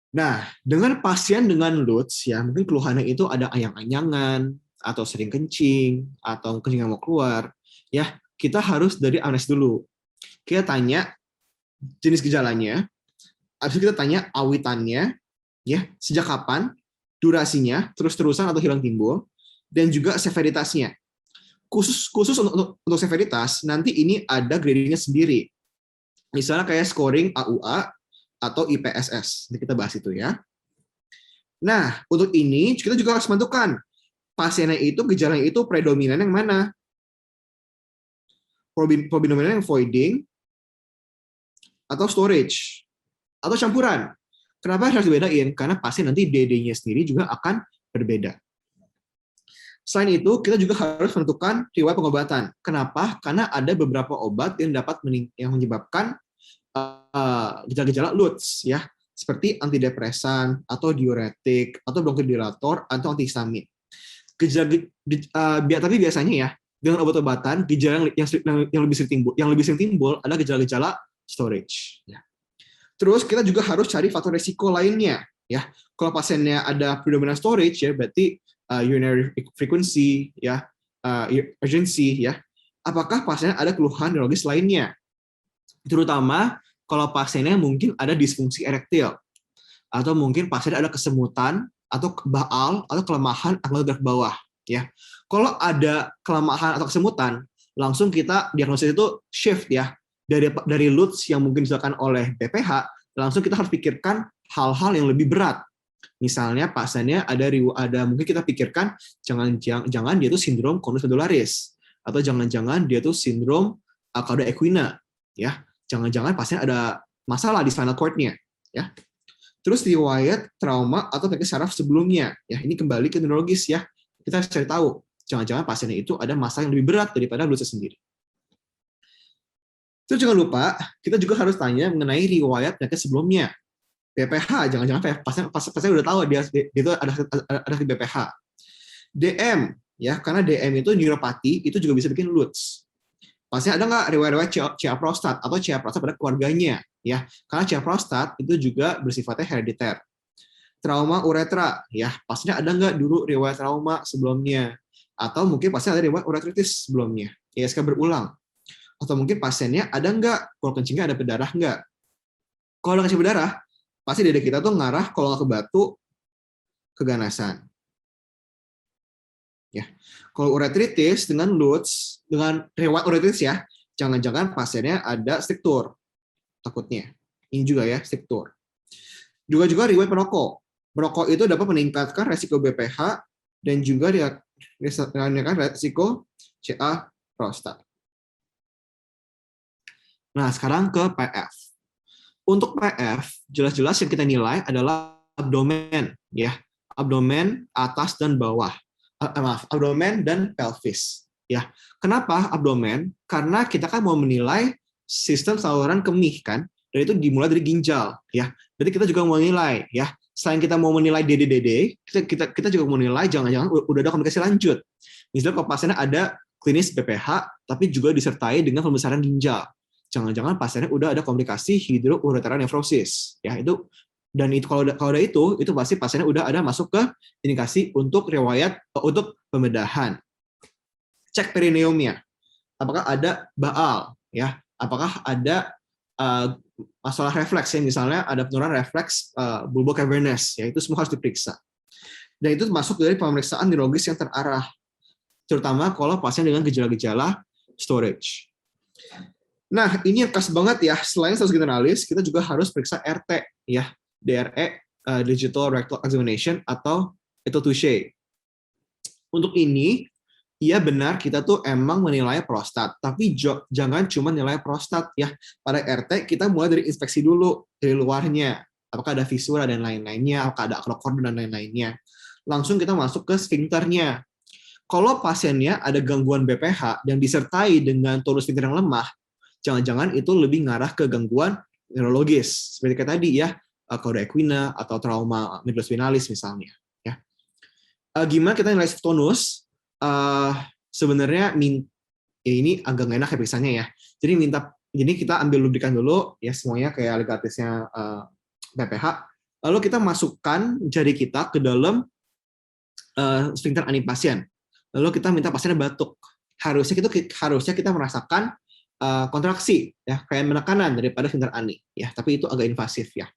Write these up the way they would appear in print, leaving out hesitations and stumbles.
Nah, dengan pasien dengan LUTS ya, mungkin keluhannya itu ada ayang-ayangan atau sering kencing atau kencing mau keluar, ya kita harus dari anamnesis dulu. Kita tanya jenis gejalanya, habis itu kita tanya awitannya, ya sejak kapan, durasinya, terus-terusan atau hilang timbul, dan juga severitasnya. Khusus untuk severitas, nanti ini ada gradingnya sendiri. Misalnya kayak scoring AUA atau IPSS. Nanti kita bahas itu ya. Nah, untuk ini kita juga harus menentukan pasiennya itu gejalanya itu predominan yang mana? Predominan yang voiding atau storage atau campuran. Kenapa harus dibedain? Karena pasien nanti DD-nya sendiri juga akan berbeda. Selain itu, kita juga harus menentukan riwayat pengobatan. Kenapa? Karena ada beberapa obat yang dapat yang menyebabkan gejala-gejala LUTS, ya, seperti antidepresan atau diuretik atau bronchodilator atau antihistamin. Tapi biasanya ya dengan obat-obatan gejala yang lebih sering timbul adalah gejala-gejala storage. Ya. Terus kita juga harus cari faktor resiko lainnya. Ya, kalau pasiennya ada predominant storage ya berarti urinary frequency ya, urgency ya. Apakah pasiennya ada keluhan neurologis lainnya? Terutama kalau pasiennya mungkin ada disfungsi erektil atau mungkin pasiennya ada kesemutan atau baal atau kelemahan anggota gerak bawah ya. Kalau ada kelemahan atau kesemutan, langsung kita diagnosis itu shift ya dari LUTS yang mungkin disebabkan oleh BPH, langsung kita harus pikirkan hal-hal yang lebih berat. Misalnya pasiennya ada mungkin kita pikirkan jangan dia itu sindrom conus medularis atau jangan-jangan dia itu sindrom cauda equina ya. Jangan-jangan pasien ada masalah di spinal cord-nya ya. Terus riwayat trauma atau penyakit saraf sebelumnya ya. Ini kembali ke neurologis ya. Kita harus cari tahu jangan-jangan pasiennya itu ada masalah yang lebih berat daripada LUTS sendiri. Terus jangan lupa, kita juga harus tanya mengenai riwayat penyakit sebelumnya. BPH, jangan-jangan pasien udah tahu dia itu ada di BPH. DM, ya karena DM itu neuropati, itu juga bisa bikin LUTS. Pasien ada nggak riwayat CA prostat atau CA prostat pada keluarganya, ya karena CA prostat itu juga bersifatnya herediter. Trauma uretra, ya pasiennya ada nggak dulu riwayat trauma sebelumnya, atau mungkin pasien ada riwayat uretritis sebelumnya, ISK berulang. Atau mungkin pasiennya ada nggak, kalau kencingnya ada berdarah nggak. Kalau kencing berdarah, pasti dada kita tuh ngarah kalau nggak ke batu, keganasan. Ya. Kalau uretritis dengan LUTS, dengan riwayat uretritis ya, jangan-jangan pasiennya ada struktur, takutnya. Ini juga ya, struktur. Juga riwayat merokok. Merokok itu dapat meningkatkan resiko BPH dan juga meningkatkan resiko CA prostat. Nah, sekarang ke PF. Untuk PF, jelas-jelas yang kita nilai adalah abdomen, ya, abdomen atas dan bawah. Abdomen dan pelvis. Ya, kenapa abdomen? Karena kita kan mau menilai sistem saluran kemih kan, dan itu dimulai dari ginjal, ya. Jadi kita juga mau menilai, ya. Selain kita mau menilai DDDD, kita juga mau menilai jangan-jangan udah ada komunikasi lanjut. Misalnya kalau pasiennya ada klinis BPH, tapi juga disertai dengan pembesaran ginjal. Jangan-jangan pasiennya udah ada komplikasi hidroureteral nefrosis, ya itu. Dan itu kalau ada itu pasti pasiennya udah ada masuk ke indikasi untuk riwayat untuk pembedahan. Cek perineumnya, apakah ada baal, ya, apakah ada masalah refleks, ya, misalnya ada penurunan refleks bulbo cavernous, ya itu semua harus diperiksa. Dan itu masuk dari pemeriksaan neurologis yang terarah, terutama kalau pasien dengan gejala-gejala storage. Nah, ini yang khas banget ya. Selain status generalis, kita juga harus periksa RT, ya, DRE, Digital Rectal Examination atau itu Touche. Untuk ini, iya benar kita tuh emang menilai prostat, tapi jangan cuma nilai prostat ya. Pada RT kita mulai dari inspeksi dulu dari luarnya, apakah ada fisura dan lain-lainnya, apakah ada akrokordon dan lain-lainnya. Langsung kita masuk ke sphincternya. Kalau pasiennya ada gangguan BPH yang disertai dengan tonus sphincter yang lemah, jangan-jangan itu lebih ngarah ke gangguan neurologis seperti kayak tadi ya, cauda equina atau trauma medullospinalis misalnya ya. Gimana kita nilai tonus? Sebenarnya ya ini agak nggak enak ya periksanya ya. Jadi kita ambil lubrikan dulu ya, semuanya kayak legatisnya BPH. lalu kita masukkan jari kita ke dalam sphincter ani pasien. Lalu kita minta pasiennya batuk. Harusnya kita merasakan kontraksi, ya, kayak penekanan daripada sphincter ani, ya. Tapi itu agak invasif, ya.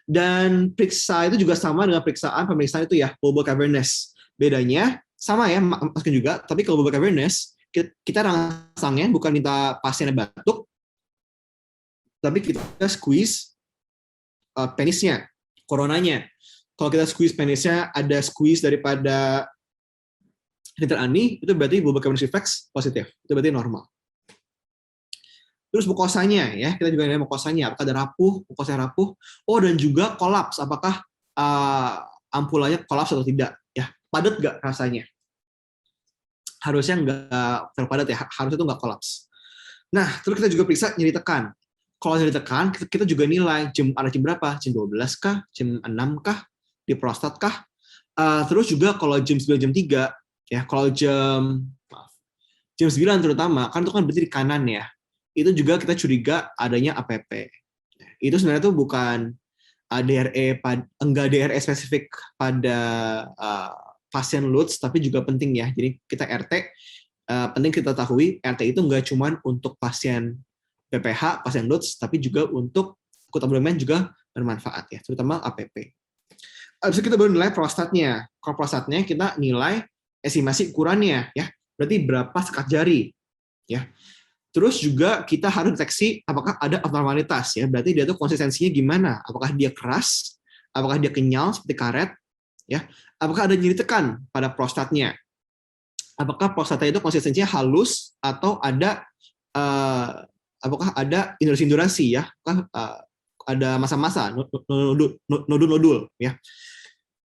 Dan periksa itu juga sama dengan pemeriksaan itu, ya, bulbar cavernous. Bedanya sama, ya, masukin juga. Tapi kalau bulbar cavernous kita rangsangnya bukan minta pasiennya batuk, tapi kita squeeze penisnya, koronanya. Kalau kita squeeze penisnya, ada squeeze daripada sphincter ani, itu berarti bulbar cavernous reflex positif. Itu berarti normal. Terus mukosanya, ya, kita juga nilai mukosanya. Apakah ada rapuh, mukosanya rapuh. Oh, dan juga kolaps. Apakah ampulanya kolaps atau tidak? Ya, padat nggak rasanya? Harusnya nggak terlalu padat, ya. Harusnya itu nggak kolaps. Nah, terus kita juga periksa nyeri tekan. Kalau nyeri tekan, kita juga nilai ada jam berapa? Jam 12 kah? Jam 6 kah? Di prostat kah? Terus juga kalau jam 9, jam 3, ya, kalau jam 9 terutama, kan itu kan berarti di kanan, ya. Itu juga kita curiga adanya APP. Itu sebenarnya tuh bukan enggak DRE spesifik pada pasien LUTS, tapi juga penting, ya. Jadi kita RT, penting kita ketahui, RT itu enggak cuma untuk pasien PPH, pasien LUTS, tapi juga untuk akut abdomen juga bermanfaat, ya, terutama APP. Habis itu kita baru nilai prostatnya. Kalau prostatnya kita nilai estimasi ukurannya, ya. Berarti berapa sekat jari, ya. Terus juga kita harus deteksi apakah ada abnormalitas, ya. Berarti dia tuh konsistensinya gimana? Apakah dia keras? Apakah dia kenyal seperti karet? Ya. Apakah ada nyeri tekan pada prostatnya? Apakah prostatnya itu konsistensinya halus atau ada apakah ada indurasi, ya? Apakah ada masa-masa nodul-nodul, ya.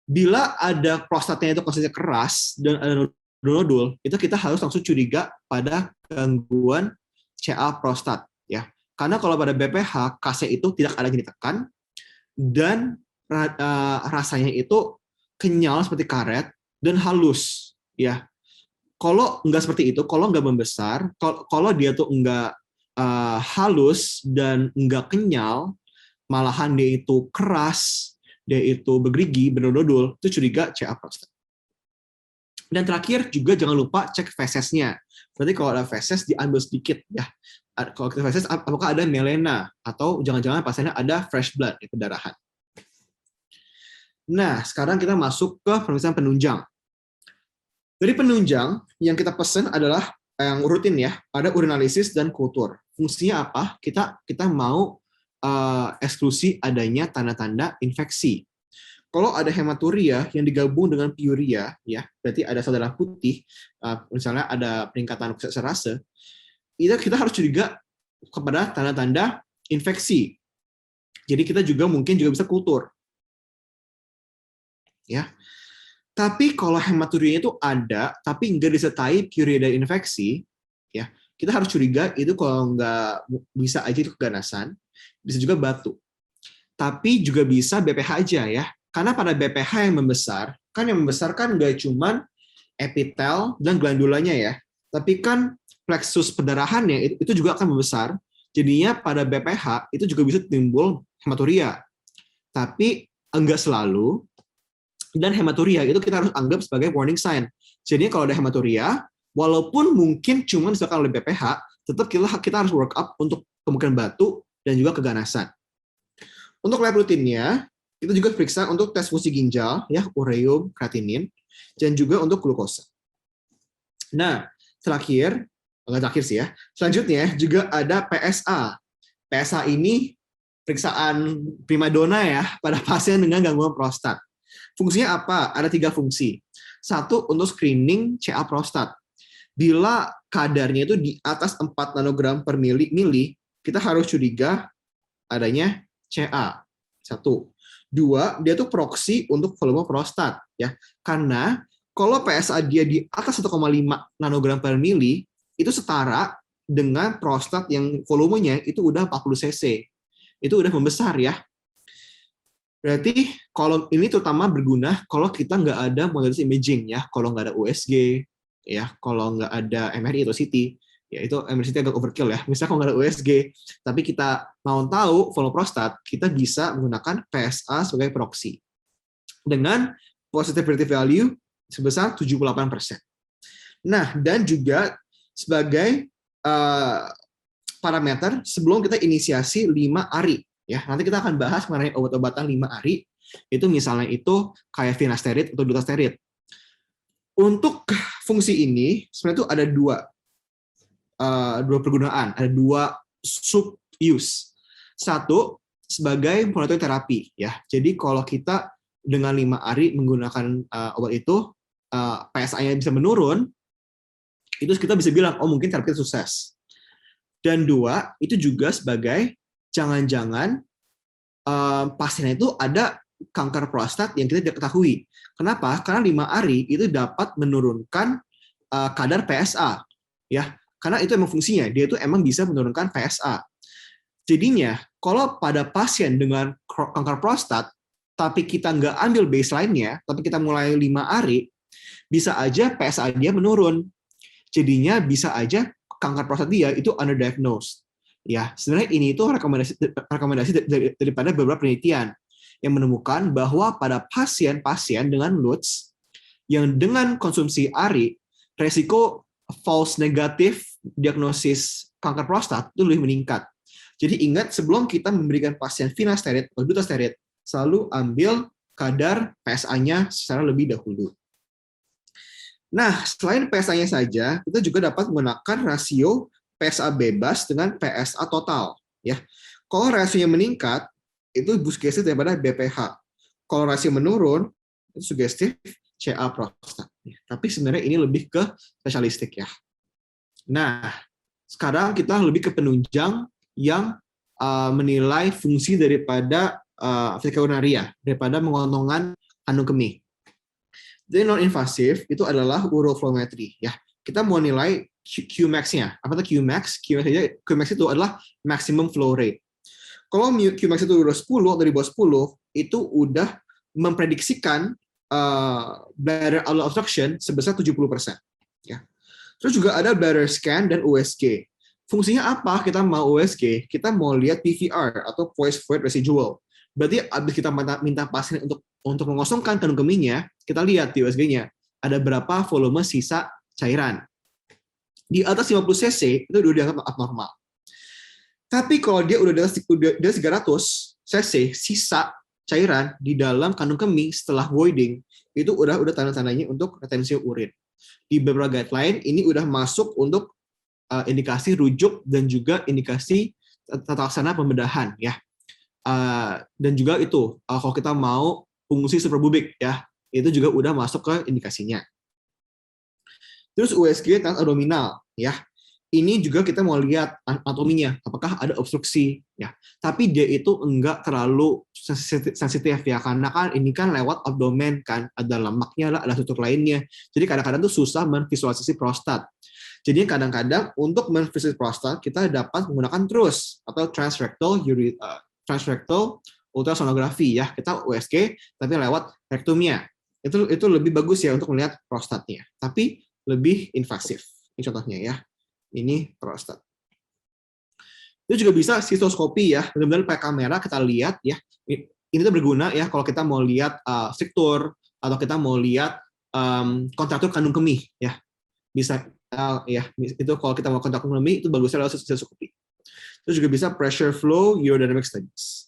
Bila ada prostatnya itu konsistensinya keras dan ada nodul, itu kita harus langsung curiga pada gangguan CA prostat, ya. Karena kalau pada BPH, KC itu tidak ada nyeri tekan dan rasanya itu kenyal seperti karet dan halus, ya. Kalau nggak seperti itu, kalau nggak membesar, kalau dia tuh nggak halus dan nggak kenyal, malahan dia itu keras, dia itu bergerigi, bernodul, itu curiga CA prostat. Dan terakhir juga jangan lupa cek fesesnya. Berarti kalau ada feses diambil sedikit, ya. Kalau kita feses, apakah ada melena atau jangan-jangan pasiennya ada fresh blood, ya, pendarahan. Nah, sekarang kita masuk ke pemeriksaan penunjang. Dari penunjang yang kita pesan adalah yang rutin, ya, ada urinalisis dan kultur. Fungsinya apa? Kita mau eksklusi adanya tanda-tanda infeksi. Kalau ada hematuria yang digabung dengan piuria, ya, berarti ada sel darah putih, misalnya ada peningkatan oksidasi, itu kita harus curiga kepada tanda-tanda infeksi. Jadi kita juga mungkin bisa kultur, ya. Tapi kalau hematuria itu ada, tapi nggak disertai piuria dan infeksi, ya, kita harus curiga itu kalau nggak bisa aja itu keganasan, bisa juga batu. Tapi juga bisa BPH aja, ya. Karena pada BPH yang membesar kan nggak cuma epitel dan glandulanya, ya. Tapi kan plexus perdarahannya itu juga akan membesar. Jadinya pada BPH itu juga bisa timbul hematuria. Tapi enggak selalu. Dan hematuria itu kita harus anggap sebagai warning sign. Jadi kalau ada hematuria, walaupun mungkin cuma disebabkan oleh BPH, tetap kita harus work up untuk kemungkinan batu dan juga keganasan. Untuk lab rutinnya, kita juga periksa untuk tes fungsi ginjal, ya, ureum, kreatinin, dan juga untuk glukosa. Nah, enggak terakhir sih, ya. Selanjutnya juga ada PSA. PSA ini periksaan primadona, ya, pada pasien dengan gangguan prostat. Fungsinya apa? Ada 3 fungsi. 1, untuk screening CA prostat. Bila kadarnya itu di atas 4 nanogram per mili, kita harus curiga adanya CA. 1. 2, dia tuh proksi untuk volume prostat, ya. Karena kalau PSA dia di atas 1,5 nanogram per mili, itu setara dengan prostat yang volumenya itu udah 40 cc. Itu udah membesar, ya. Berarti kalau ini terutama berguna kalau kita nggak ada modalitas imaging, ya. Kalau nggak ada USG, ya. Kalau nggak ada MRI atau CT, Ya itu emergency agak overkill ya. Misalnya kalau nggak ada USG, tapi kita mau tahu volume prostat, kita bisa menggunakan PSA sebagai proxy dengan positivity value sebesar 78%. Nah, dan juga sebagai parameter sebelum kita inisiasi 5 ARI. Ya, nanti kita akan bahas mengenai obat-obatan 5 ARI. Itu misalnya itu kayak finasteride atau dutasteride. Untuk fungsi ini sebenarnya itu ada dua pergunaan, ada dua sub use. Satu sebagai monitoring terapi ya. Jadi kalau kita dengan 5 ARI menggunakan obat itu, PSA-nya bisa menurun, itu kita bisa bilang oh mungkin terapi sukses. Dan dua, itu juga sebagai jangan-jangan pasiennya itu ada kanker prostat yang kita tidak ketahui. Kenapa? Karena 5 ARI itu dapat menurunkan kadar PSA ya. Karena itu emang fungsinya, dia itu emang bisa menurunkan PSA. Jadinya, kalau pada pasien dengan kanker prostat, tapi kita nggak ambil baseline-nya, tapi kita mulai 5 ARI, bisa aja PSA dia menurun. Jadinya bisa aja kanker prostat dia itu underdiagnosed. Ya, sebenarnya ini itu rekomendasi daripada beberapa penelitian yang menemukan bahwa pada pasien-pasien dengan LUTS yang dengan konsumsi ARI, resiko false negatif diagnosis kanker prostat itu lebih meningkat. Jadi ingat sebelum kita memberikan pasien finasteride atau dutasteride, selalu ambil kadar PSA-nya secara lebih dahulu. Nah, selain PSA-nya saja, kita juga dapat menggunakan rasio PSA bebas dengan PSA total. Ya, kalau rasionya meningkat, itu sugestif daripada BPH. Kalau rasio menurun, itu sugestif CA prostat. Tapi sebenarnya ini lebih ke spesialistik ya. Nah, sekarang kita lebih ke penunjang yang menilai fungsi daripada fecalnaria, daripada mengontongkan kandung kemih. Jadi non-invasif itu adalah uroflowmetry ya. Kita mau nilai Qmax-nya. Apa itu Qmax? Qmax itu adalah maximum flow rate. Kalau Qmax itu udah 10 atau di bawah 10, itu udah memprediksikan bladder outlet obstruction sebesar 70%. Ya. Terus juga ada bladder scan dan USG. Fungsinya apa? Kita mau USG, kita mau lihat PVR atau voice void residual. Berarti abis kita minta pasien untuk mengosongkan kandung kemihnya, kita lihat di USG-nya ada berapa volume sisa cairan. Di atas 50 cc itu udah dianggap abnormal. Tapi kalau dia udah di atas 300 cc sisa cairan di dalam kandung kemih setelah voiding, itu udah tanda-tandanya untuk retensi urin. Di beberapa guideline ini udah masuk untuk indikasi rujuk dan juga indikasi tata laksana pembedahan ya. Dan juga itu kalau kita mau fungsi suprabubik ya, itu juga udah masuk ke indikasinya. Terus USG transabdominal ya. Ini juga kita mau lihat anatominya, apakah ada obstruksi ya. Tapi dia itu enggak terlalu sensitif ya, karena kan ini kan lewat abdomen kan, ada lemaknya lah, ada struktur lainnya. Jadi kadang-kadang tuh susah memvisualisasi prostat. Jadi kadang-kadang untuk memvisualisasi prostat kita dapat menggunakan TRUS atau transrectal ultrasonografi ya. Kita USG tapi lewat rektumnya. Itu lebih bagus ya untuk melihat prostatnya. Tapi lebih invasif. Ini contohnya ya. Ini prostat. Itu juga bisa sistoskopi ya, benar-benar pakai kamera kita lihat ya. Ini tuh berguna ya kalau kita mau lihat struktur atau kita mau lihat kontraktur kandung kemih ya. Bisa ya, itu kalau kita mau kontraktur kandung kemih itu bagusnya lewat sistoskopi. Itu juga bisa pressure flow urodynamic studies.